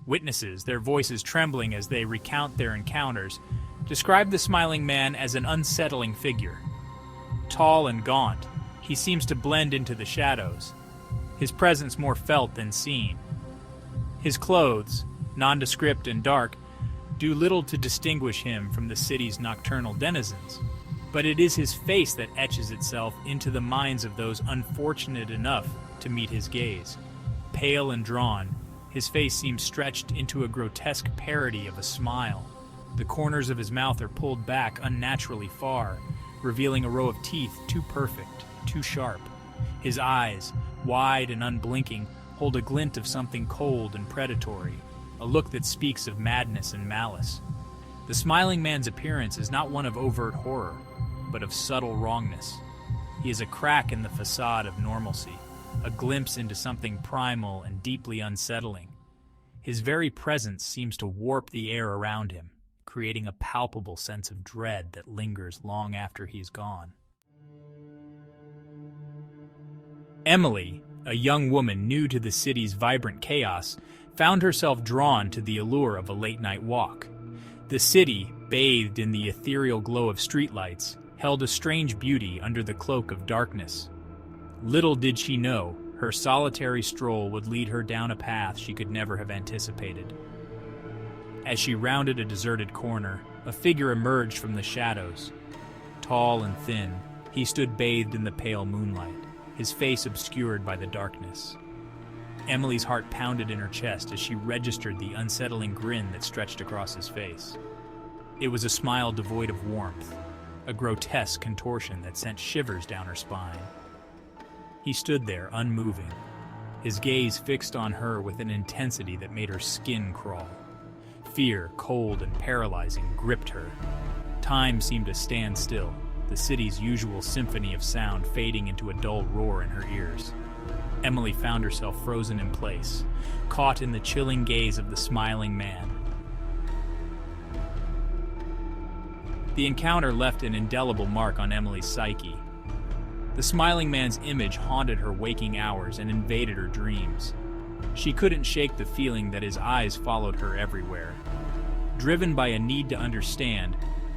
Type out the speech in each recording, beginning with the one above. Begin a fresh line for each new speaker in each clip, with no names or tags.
Witnesses, their voices trembling as they recount their encounters, describe the smiling man as an unsettling figure. Tall and gaunt, he seems to blend into the shadows, his presence more felt than seen. His clothes, nondescript and dark, do little to distinguish him from the city's nocturnal denizens, but it is his face that etches itself into the minds of those unfortunate enough to meet his gaze. Pale and drawn, his face seems stretched into a grotesque parody of a smile. The corners of his mouth are pulled back unnaturally far, revealing a row of teeth too perfect, too sharp. His eyes, wide and unblinking, hold a glint of something cold and predatory, a look that speaks of madness and malice. The smiling man's appearance is not one of overt horror, but of subtle wrongness. He is a crack in the facade of normalcy, a glimpse into something primal and deeply unsettling. His very presence seems to warp the air around him, creating a palpable sense of dread that lingers long after he's gone. Emily, a young woman new to the city's vibrant chaos, found herself drawn to the allure of a late-night walk. The city, bathed in the ethereal glow of streetlights, held a strange beauty under the cloak of darkness. Little did she know, her solitary stroll would lead her down a path she could never have anticipated. As she rounded a deserted corner, a figure emerged from the shadows. Tall and thin, he stood bathed in the pale moonlight, his face obscured by the darkness. Emily's heart pounded in her chest as she registered the unsettling grin that stretched across his face. It was a smile devoid of warmth, a grotesque contortion that sent shivers down her spine. He stood there, unmoving, his gaze fixed on her with an intensity that made her skin crawl. Fear, cold and paralyzing, gripped her. Time seemed to stand still, the city's usual symphony of sound fading into a dull roar in her ears. Emily found herself frozen in place, caught in the chilling gaze of the smiling man. The encounter left an indelible mark on Emily's psyche. The smiling man's image haunted her waking hours and invaded her dreams. She couldn't shake the feeling that his eyes followed her everywhere. Driven by a need to understand,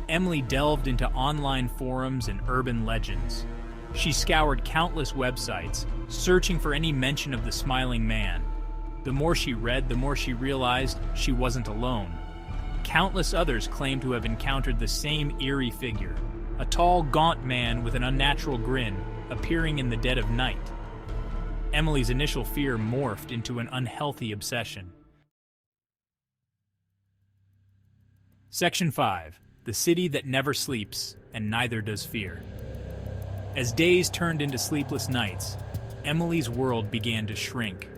Emily delved into online forums and urban legends. She scoured countless websites, searching for any mention of the smiling man. The more she read, the more she realized she wasn't alone. Countless others claimed to have encountered the same eerie figure, a tall, gaunt man with an unnatural grin, appearing in the dead of night. Emily's initial fear morphed into an unhealthy obsession. Section 5. The City That Never Sleeps, and Neither Does Fear. As days turned into sleepless nights, Emily's world began to shrink.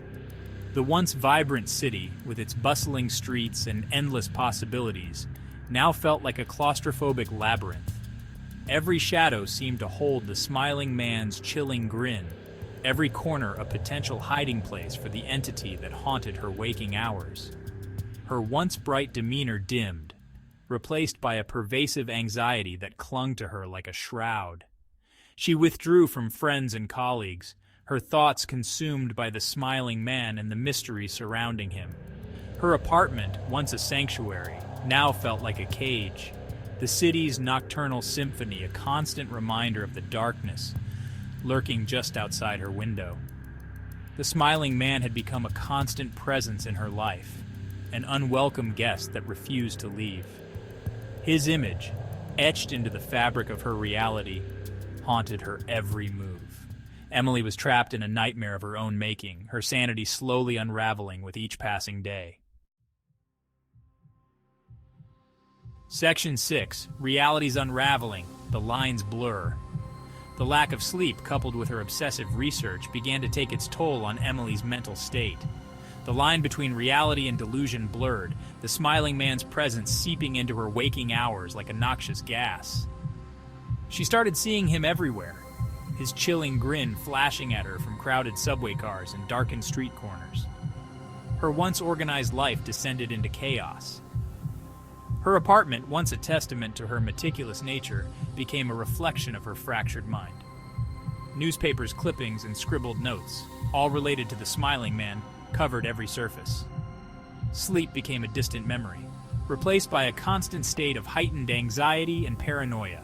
The once vibrant city, with its bustling streets and endless possibilities, now felt like a claustrophobic labyrinth. Every shadow seemed to hold the smiling man's chilling grin, every corner a potential hiding place for the entity that haunted her waking hours. Her once bright demeanor dimmed, replaced by a pervasive anxiety that clung to her like a shroud. She withdrew from friends and colleagues, her thoughts consumed by the smiling man and the mystery surrounding him. Her apartment, once a sanctuary, now felt like a cage. The city's nocturnal symphony, a constant reminder of the darkness lurking just outside her window. The smiling man had become a constant presence in her life, an unwelcome guest that refused to leave. His image, etched into the fabric of her reality, haunted her every move. Emily was trapped in a nightmare of her own making, her sanity slowly unraveling with each passing day. Section 6. Reality's unraveling. The lines blur. The lack of sleep, coupled with her obsessive research, began to take its toll on Emily's mental state. The line between reality and delusion blurred, the smiling man's presence seeping into her waking hours like a noxious gas. She started seeing him everywhere, his chilling grin flashing at her from crowded subway cars and darkened street corners. Her once organized life descended into chaos. Her apartment, once a testament to her meticulous nature, became a reflection of her fractured mind. Newspapers' clippings and scribbled notes, all related to the smiling man, covered every surface. sleep became a distant memory, replaced by a constant state of heightened anxiety and paranoia.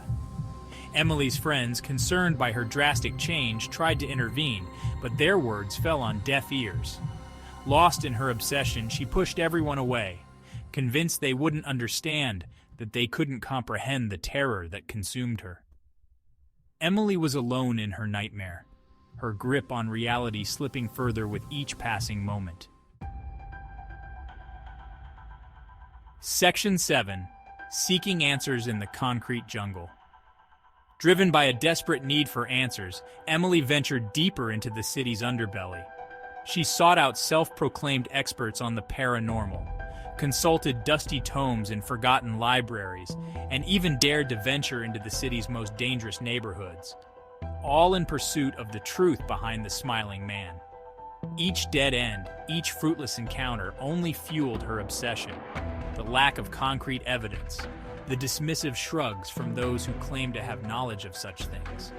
Emily's friends, concerned by her drastic change, tried to intervene, but their words fell on deaf ears. Lost in her obsession, she pushed everyone away, convinced they wouldn't understand, that they couldn't comprehend the terror that consumed her. Emily was alone in her nightmare, her grip on reality slipping further with each passing moment. Section 7. Seeking Answers in the Concrete Jungle. Driven by a desperate need for answers, Emily ventured deeper into the city's underbelly. She sought out self-proclaimed experts on the paranormal, consulted dusty tomes in forgotten libraries, and even dared to venture into the city's most dangerous neighborhoods, all in pursuit of the truth behind the smiling man. Each dead end, each fruitless encounter only fueled her obsession. The lack of concrete evidence, the dismissive shrugs from those who claimed to have knowledge of such things,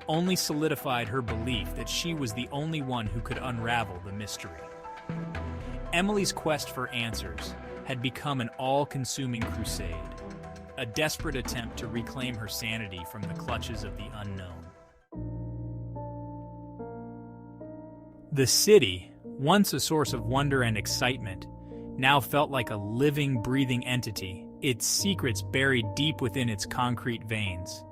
only solidified her belief that she was the only one who could unravel the mystery. Emily's quest for answers had become an all-consuming crusade, a desperate attempt to reclaim her sanity from the clutches of the unknown. The city, once a source of wonder and excitement, now felt like a living, breathing entity, its secrets buried deep within its concrete veins.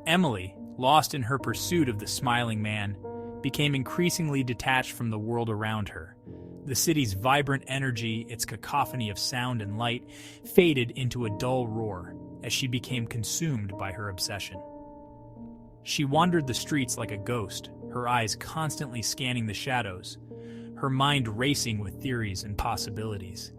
Emily, lost in her pursuit of the smiling man, became increasingly detached from the world around her. The city's vibrant energy, its cacophony of sound and light, faded into a dull roar as she became consumed by her obsession. She wandered the streets like a ghost, her eyes constantly scanning the shadows, her mind racing with theories and possibilities.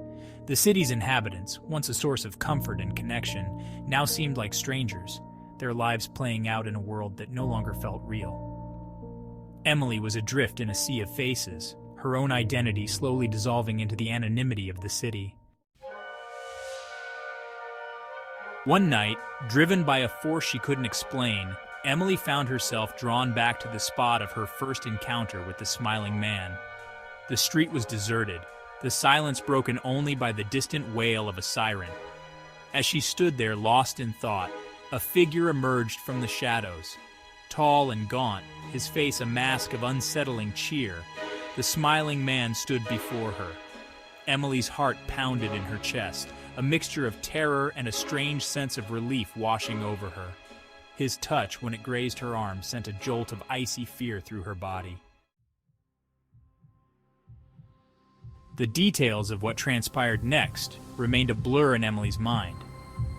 The city's inhabitants, once a source of comfort and connection, now seemed like strangers, their lives playing out in a world that no longer felt real. Emily was adrift in a sea of faces, her own identity slowly dissolving into the anonymity of the city. One night, driven by a force she couldn't explain, Emily found herself drawn back to the spot of her first encounter with the smiling man. The street was deserted, the silence broken only by the distant wail of a siren. As she stood there lost in thought, a figure emerged from the shadows. Tall and gaunt, his face a mask of unsettling cheer, the smiling man stood before her. Emily's heart pounded in her chest, a mixture of terror and a strange sense of relief washing over her. His touch, when it grazed her arm, sent a jolt of icy fear through her body. The details of what transpired next remained a blur in Emily's mind.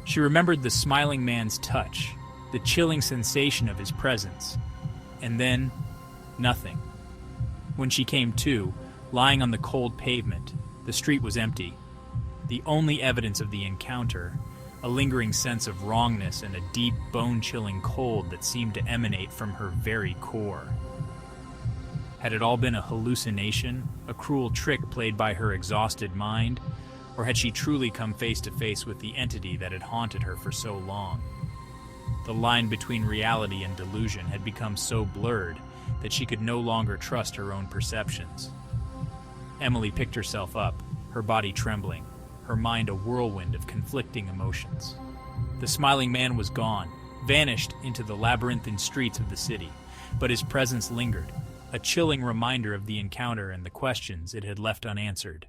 She remembered the smiling man's touch, the chilling sensation of his presence, and then nothing. When she came to, lying on the cold pavement, the street was empty. The only evidence of the encounter, a lingering sense of wrongness and a deep, bone-chilling cold that seemed to emanate from her very core. Had it all been a hallucination, a cruel trick played by her exhausted mind, or had she truly come face to face with the entity that had haunted her for so long? The line between reality and delusion had become so blurred that she could no longer trust her own perceptions. Emily picked herself up, her body trembling, her mind a whirlwind of conflicting emotions. The smiling man was gone, vanished into the labyrinthine streets of the city, but his presence lingered, a chilling reminder of the encounter and the questions it had left unanswered.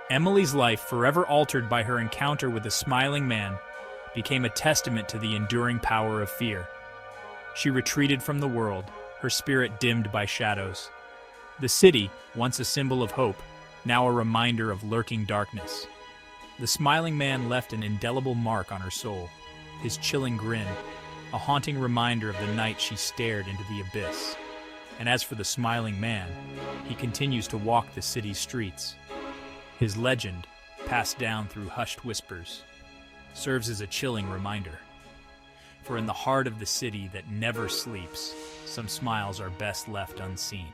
Emily's life, forever altered by her encounter with the smiling man, became a testament to the enduring power of fear. She retreated from the world, her spirit dimmed by shadows. The city, once a symbol of hope, now a reminder of lurking darkness. The smiling man left an indelible mark on her soul, his chilling grin, a haunting reminder of the night she stared into the abyss. And as for the smiling man, he continues to walk the city's streets. His legend, passed down through hushed whispers, serves as a chilling reminder. For in the heart of the city that never sleeps, some smiles are best left unseen.